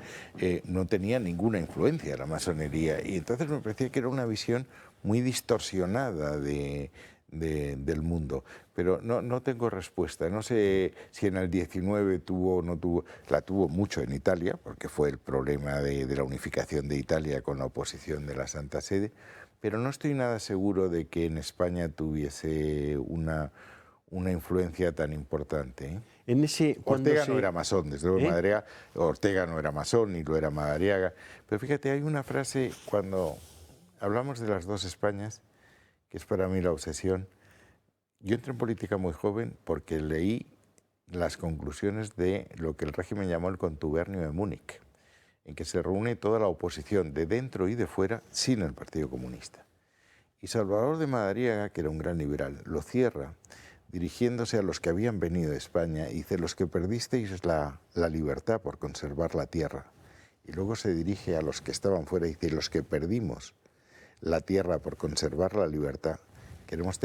no tenía ninguna influencia la masonería, y entonces me parecía que era una visión muy distorsionada del mundo. Pero no tengo respuesta. No sé si en el 19 tuvo o no tuvo. La tuvo mucho en Italia, porque fue el problema de la unificación de Italia con la oposición de la Santa Sede, pero no estoy nada seguro de que en España tuviese una influencia tan importante, ¿eh? En ese, Ortega no era masón, desde luego ¿Eh? Ortega no era masón, ni lo era Madariaga. Pero fíjate, hay una frase cuando hablamos de las dos Españas, que es para mí la obsesión. Yo entré en política muy joven porque leí las conclusiones de lo que el régimen llamó el contubernio de Múnich, en que se reúne toda la oposición de dentro y de fuera sin el Partido Comunista. Y Salvador de Madariaga, que era un gran liberal, lo cierra dirigiéndose a los que habían venido de España y dice: los que perdisteis la libertad por conservar la tierra. Y luego se dirige a los que estaban fuera y dice: los que perdimos la tierra por conservar la libertad, queremos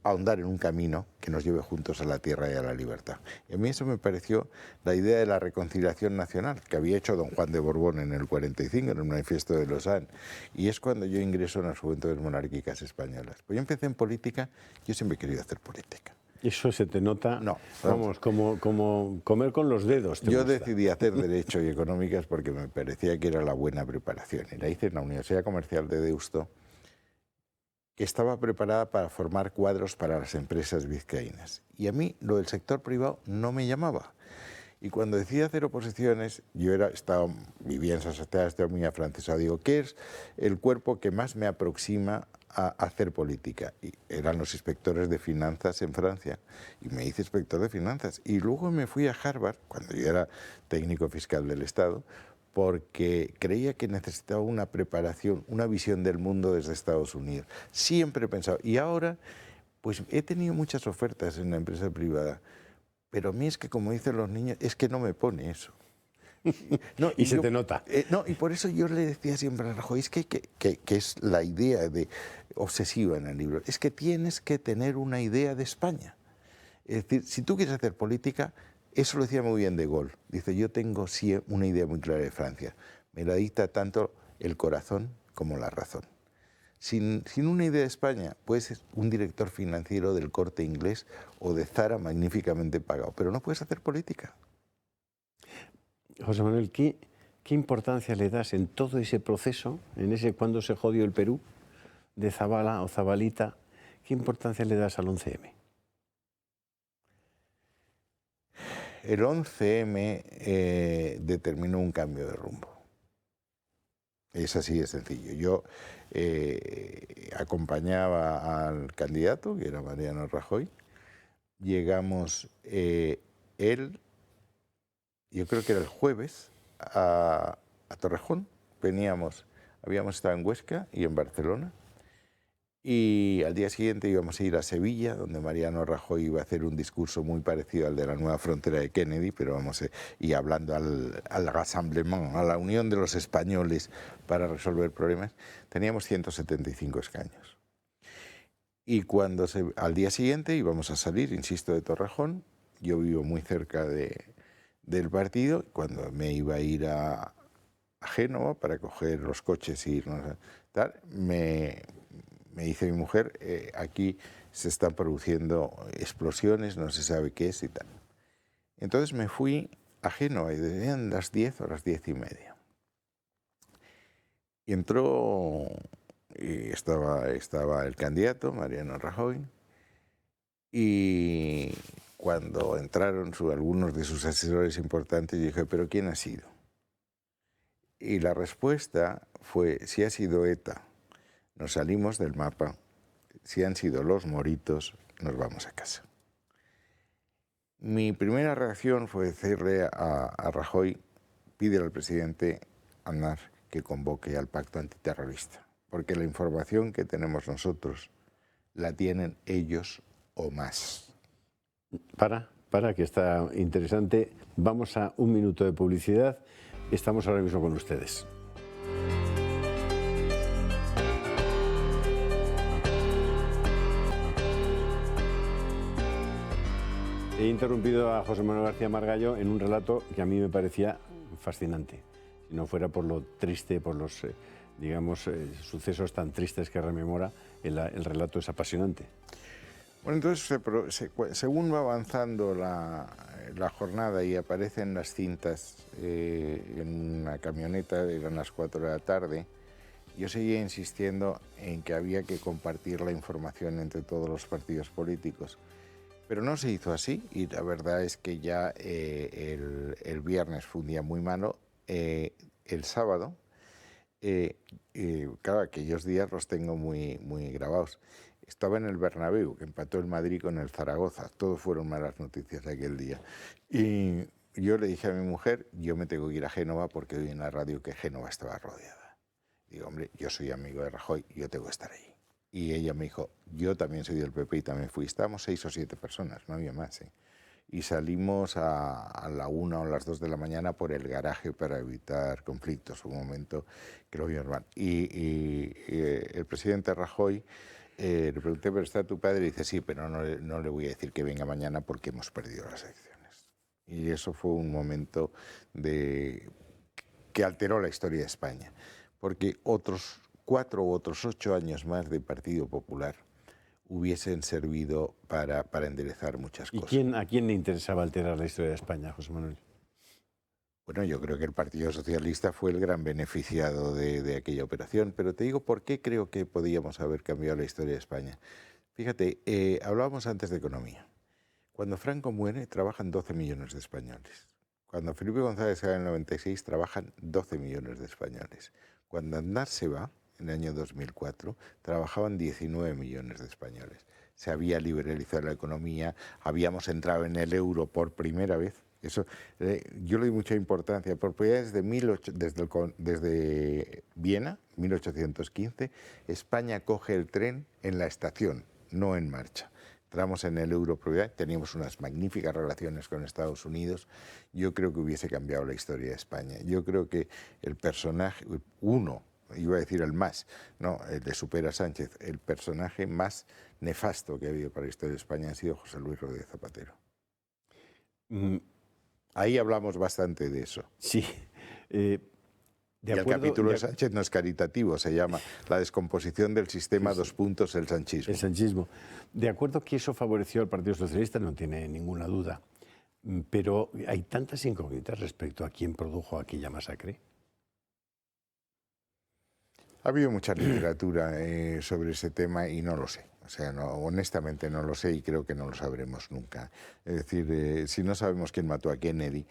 ahondar en un camino que nos lleve juntos a la tierra y a la libertad. Y a mí eso me pareció la idea de la reconciliación nacional que había hecho don Juan de Borbón en el 45, en el manifiesto de Lausanne. Y es cuando yo ingreso en las Juventudes Monárquicas Españolas. Pues yo empecé en política, yo siempre he querido hacer política. Eso se te nota, no, vamos, como comer con los dedos. Yo decidí hacer Derecho y Económicas porque me parecía que era la buena preparación. Y la hice en la Universidad Comercial de Deusto, que estaba preparada para formar cuadros para las empresas vizcaínas. Y a mí lo del sector privado no me llamaba. Y cuando decidí hacer oposiciones, vivía en San Sebastián, estaba muy afrancesado. Digo, ¿qué es el cuerpo que más me aproxima a hacer política? Y eran los inspectores de finanzas en Francia. Y me hice inspector de finanzas. Y luego me fui a Harvard, cuando yo era técnico fiscal del Estado, porque creía que necesitaba una preparación, una visión del mundo desde Estados Unidos. Siempre he pensado, y ahora pues he tenido muchas ofertas en la empresa privada, pero a mí es que, como dicen los niños, es que no me pone eso. No, y se te nota. No, y por eso yo le decía siempre a Rajoy, es que es la idea obsesiva en el libro, es que tienes que tener una idea de España. Es decir, si tú quieres hacer política, eso lo decía muy bien De Gaulle. Dice: yo tengo sí una idea muy clara de Francia. Me la dicta tanto el corazón como la razón. Sin una idea de España, puedes ser un director financiero del Corte Inglés o de Zara magníficamente pagado, pero no puedes hacer política. José Manuel, ¿qué importancia le das en todo ese proceso, en ese cuando se jodió el Perú, de Zabala o Zabalita? ¿Qué importancia le das al 11M? El 11M determinó un cambio de rumbo. Es así de sencillo. Yo acompañaba al candidato, que era Mariano Rajoy. Llegamos él, yo creo que era el jueves, a Torrejón. Habíamos estado en Huesca y en Barcelona. Y al día siguiente íbamos a ir a Sevilla, donde Mariano Rajoy iba a hacer un discurso muy parecido al de la nueva frontera de Kennedy, pero y hablando al rassemblement, a la unión de los españoles para resolver problemas. Teníamos 175 escaños. Y al día siguiente íbamos a salir, insisto, de Torrejón. Yo vivo muy cerca del partido. Cuando me iba a ir a Génova para coger los coches y irnos a tal, me dice mi mujer: aquí se están produciendo explosiones, no se sabe qué es y tal. Entonces me fui a Génova y eran las 10 o las 10:30. Y entró, y estaba el candidato, Mariano Rajoy, y cuando entraron algunos de sus asesores importantes, yo dije: ¿pero quién ha sido? Y la respuesta fue: si ha sido ETA, nos salimos del mapa; si han sido los moritos, nos vamos a casa. Mi primera reacción fue decirle a Rajoy, pídele al presidente Aznar que convoque al pacto antiterrorista, porque la información que tenemos nosotros la tienen ellos o más. Para, que está interesante. Vamos a un minuto de publicidad. Estamos ahora mismo con ustedes. He interrumpido a José Manuel García Margallo en un relato que a mí me parecía fascinante. Si no fuera por lo triste, por los, sucesos tan tristes que rememora, el relato es apasionante. Bueno, entonces, según va avanzando la jornada y aparecen las cintas en una camioneta, eran las 4 de la tarde, yo seguía insistiendo en que había que compartir la información entre todos los partidos políticos. Pero no se hizo así y la verdad es que ya el viernes fue un día muy malo. El sábado, claro, aquellos días los tengo muy grabados. Estaba en el Bernabéu, que empató el Madrid con el Zaragoza. Todo fueron malas noticias aquel día. Y yo le dije a mi mujer, yo me tengo que ir a Génova porque oí en la radio que Génova estaba rodeada. Digo, hombre, yo soy amigo de Rajoy, yo tengo que estar allí. Y ella me dijo, yo también soy del PP y también fui. Estábamos 6 o 7 personas, no había más. Y salimos a la 1 o las 2 de la mañana por el garaje para evitar conflictos. Un momento que lo vimos mal. Y el presidente Rajoy, le pregunté, ¿pero está tu padre? Y dice, sí, pero no le voy a decir que venga mañana porque hemos perdido las elecciones. Y eso fue un momento que alteró la historia de España. Porque otros 4 u otros 8 años más de Partido Popular hubiesen servido para enderezar muchas cosas. ¿Y a quién le interesaba alterar la historia de España, José Manuel? Bueno, yo creo que el Partido Socialista fue el gran beneficiado de aquella operación, pero te digo por qué creo que podíamos haber cambiado la historia de España. Fíjate, hablábamos antes de economía. Cuando Franco muere, trabajan 12 millones de españoles. Cuando Felipe González se va en el 96, trabajan 12 millones de españoles. Cuando Aznar se va, en el año 2004, trabajaban 19 millones de españoles. Se había liberalizado la economía, habíamos entrado en el euro por primera vez. Eso, yo le doy mucha importancia. Por primera vez desde Viena, 1815, España coge el tren en la estación, no en marcha. Entramos en el euro, teníamos unas magníficas relaciones con Estados Unidos. Yo creo que hubiese cambiado la historia de España. Yo creo que el personaje, iba a decir el más, no, el de Supera Sánchez, el personaje más nefasto que ha habido para la historia de España ha sido José Luis Rodríguez Zapatero. Ahí hablamos bastante de eso. Sí. El capítulo de Sánchez no es caritativo, se llama La descomposición del sistema, el sanchismo. El sanchismo. De acuerdo que eso favoreció al Partido Socialista, no tiene ninguna duda, pero hay tantas incógnitas respecto a quién produjo aquella masacre. Ha habido mucha literatura sobre ese tema y no lo sé. O sea, honestamente no lo sé y creo que no lo sabremos nunca. Es decir, si no sabemos quién mató a Kennedy...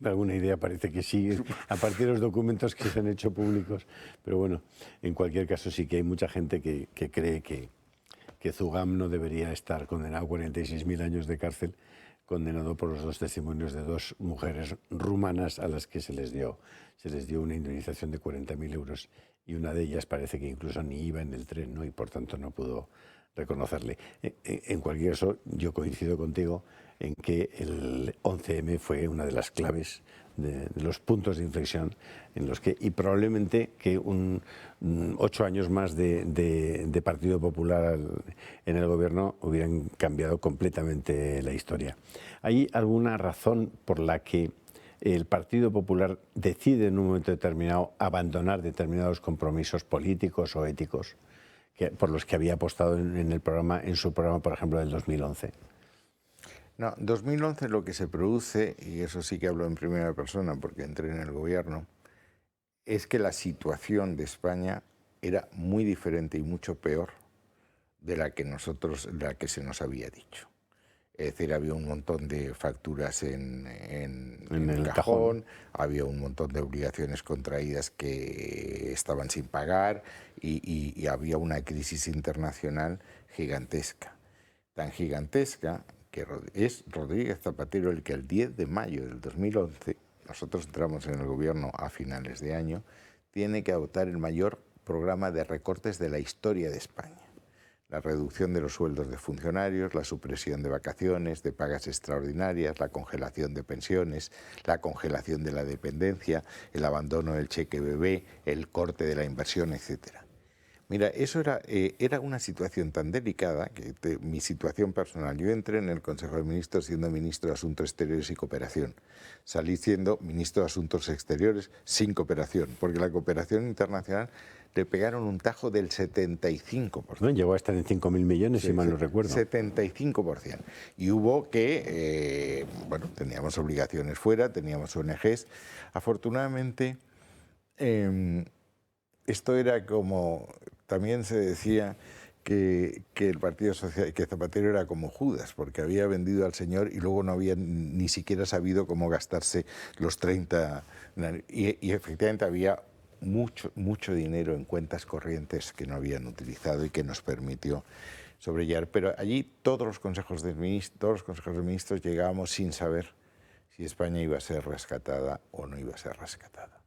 Alguna idea parece que sí, a partir de los documentos que se han hecho públicos. Pero bueno, en cualquier caso sí que hay mucha gente que cree que Zugam no debería estar condenado a 46.000 años de cárcel, condenado por los 2 testimonios de 2 mujeres rumanas a las que se les dio una indemnización de 40.000 euros y una de ellas parece que incluso ni iba en el tren, ¿no? Y por tanto no pudo reconocerle. En cualquier caso, yo coincido contigo en que el 11M fue una de las claves de los puntos de inflexión en los que, y probablemente que 8 años más de Partido Popular en el gobierno hubieran cambiado completamente la historia. ¿Hay alguna razón por la que el Partido Popular decide en un momento determinado abandonar determinados compromisos políticos o éticos por los que había apostado en su programa, por ejemplo, del 2011? No, 2011 lo que se produce, y eso sí que hablo en primera persona porque entré en el gobierno, es que la situación de España era muy diferente y mucho peor de la que se nos había dicho. Es decir, había un montón de facturas en el cajón, había un montón de obligaciones contraídas que estaban sin pagar y había una crisis internacional gigantesca. Tan gigantesca es Rodríguez Zapatero el que el 10 de mayo del 2011, nosotros entramos en el gobierno a finales de año, tiene que adoptar el mayor programa de recortes de la historia de España. La reducción de los sueldos de funcionarios, la supresión de vacaciones, de pagas extraordinarias, la congelación de pensiones, la congelación de la dependencia, el abandono del cheque bebé, el corte de la inversión, etcétera. Mira, eso era una situación tan delicada, que mi situación personal, yo entré en el Consejo de Ministros siendo ministro de Asuntos Exteriores y Cooperación, salí siendo ministro de Asuntos Exteriores sin cooperación, porque la cooperación internacional le pegaron un tajo del 75%. No, llegó a estar en 5.000 millones, si mal no recuerdo. 75%. Y hubo que, bueno, teníamos obligaciones fuera, teníamos ONGs. Afortunadamente, esto era como, también se decía que el Partido Social, que Zapatero era como Judas, porque había vendido al Señor y luego no había ni siquiera sabido cómo gastarse los 30, y efectivamente había mucho dinero en cuentas corrientes que no habían utilizado y que nos permitió sobrellevar. Pero allí todos los consejos de ministros llegábamos sin saber si España iba a ser rescatada o no iba a ser rescatada.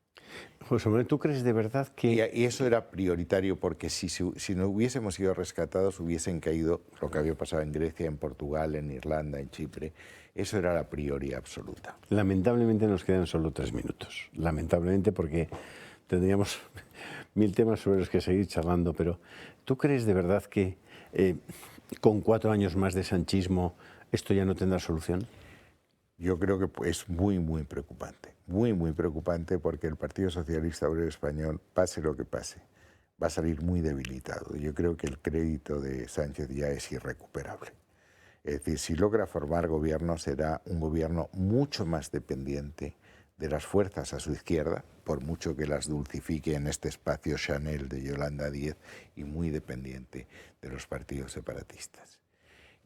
José Manuel, ¿tú crees de verdad que...? Y eso era prioritario porque si no hubiésemos sido rescatados hubiesen caído lo que había pasado en Grecia, en Portugal, en Irlanda, en Chipre. Eso era la prioridad absoluta. Lamentablemente nos quedan solo 3 minutos. Lamentablemente, porque tendríamos 1000 temas sobre los que seguir charlando, pero ¿tú crees de verdad que con 4 años más de sanchismo esto ya no tendrá solución? Yo creo que es muy preocupante porque el Partido Socialista Obrero Español, pase lo que pase, va a salir muy debilitado. Yo creo que el crédito de Sánchez ya es irrecuperable. Es decir, si logra formar gobierno, será un gobierno mucho más dependiente de las fuerzas a su izquierda, por mucho que las dulcifique en este espacio Chanel de Yolanda Díez, y muy dependiente de los partidos separatistas.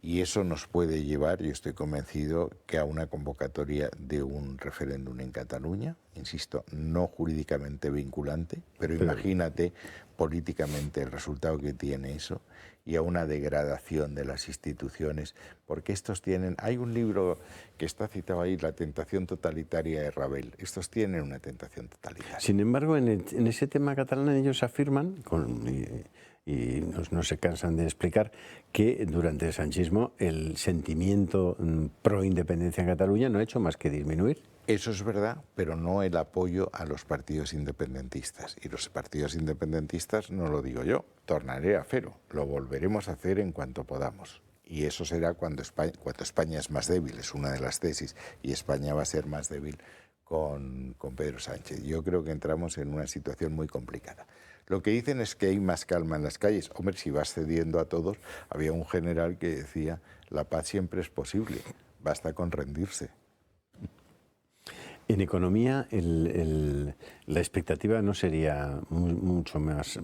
Y eso nos puede llevar, yo estoy convencido, que a una convocatoria de un referéndum en Cataluña, insisto, no jurídicamente vinculante, pero imagínate políticamente el resultado que tiene eso, y a una degradación de las instituciones, porque estos tienen, hay un libro que está citado ahí, La tentación totalitaria de Ravel, estos tienen una tentación totalitaria. Sin embargo, en ese tema catalán ellos afirman, y no se cansan de explicar, que durante el sanchismo el sentimiento pro independencia en Cataluña no ha hecho más que disminuir. Eso es verdad, pero no el apoyo a los partidos independentistas. Y los partidos independentistas, no lo digo yo, tornaré a cero. Lo volveremos a hacer en cuanto podamos. Y eso será cuando España es más débil, es una de las tesis, y España va a ser más débil con Pedro Sánchez. Yo creo que entramos en una situación muy complicada. Lo que dicen es que hay más calma en las calles. Hombre, si vas cediendo a todos, había un general que decía, la paz siempre es posible, basta con rendirse. En economía, la expectativa no sería mucho más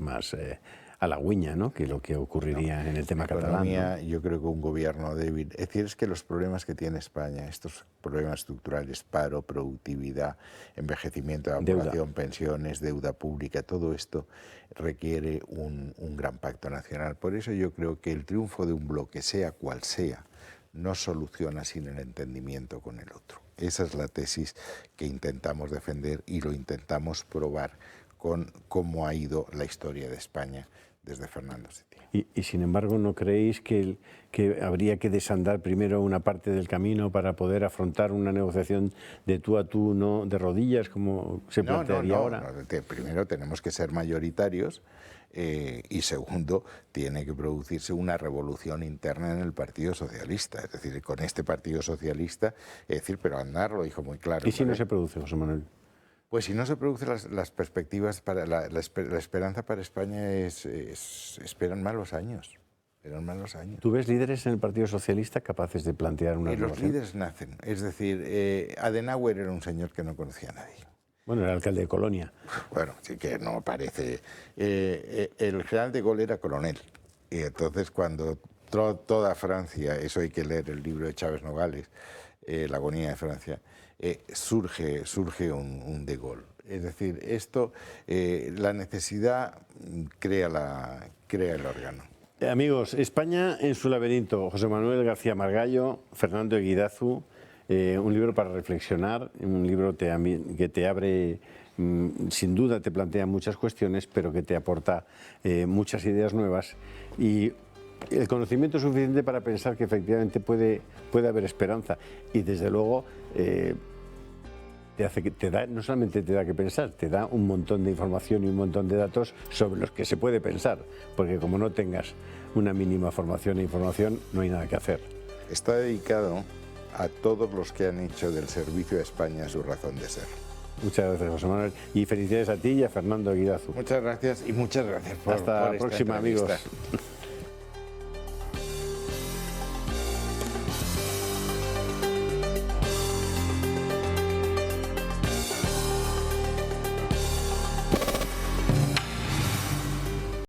halagüeña, ¿no?, que lo que ocurriría en el tema catalán. Economía, ¿no? Yo creo que un gobierno débil. Es decir, es que los problemas que tiene España, estos problemas estructurales, paro, productividad, envejecimiento de la población, pensiones, deuda pública, todo esto requiere un gran pacto nacional. Por eso yo creo que el triunfo de un bloque, sea cual sea, no soluciona sin el entendimiento con el otro. Esa es la tesis que intentamos defender y lo intentamos probar con cómo ha ido la historia de España desde Fernando VII. Y sin embargo, ¿no creéis que habría que desandar primero una parte del camino para poder afrontar una negociación de tú a tú, no de rodillas, como se plantearía ahora? No, primero tenemos que ser mayoritarios y segundo, tiene que producirse una revolución interna en el Partido Socialista. Es decir, con este Partido Socialista, pero Aznar lo dijo muy claro. ¿Y si no se produce, José Manuel? Pues si no se producen las perspectivas, para la esperanza para España esperan malos años. ¿Tú ves líderes en el Partido Socialista capaces de plantear una Los líderes nacen. Es decir, Adenauer era un señor que no conocía a nadie. Bueno, era alcalde de Colonia. Bueno, sí que no parece. El general de Gaulle era coronel. Y entonces cuando toda Francia, eso hay que leer el libro de Chávez Nogales, La agonía de Francia, surge un de Gaulle. Es decir, esto, la necesidad crea el órgano. Amigos, España en su laberinto, José Manuel García Margallo, Fernando Eguidazu, un libro para reflexionar, un libro que te abre, sin duda te plantea muchas cuestiones, pero que te aporta muchas ideas nuevas y el conocimiento suficiente para pensar que efectivamente puede haber esperanza y desde luego no solamente te da que pensar, te da un montón de información y un montón de datos sobre los que se puede pensar, porque como no tengas una mínima formación e información, no hay nada que hacer. Está dedicado a todos los que han hecho del servicio a España su razón de ser. Muchas gracias, José Manuel, y felicidades a ti y a Fernando Eguidazu. Muchas gracias y muchas gracias Hasta la próxima, amigos.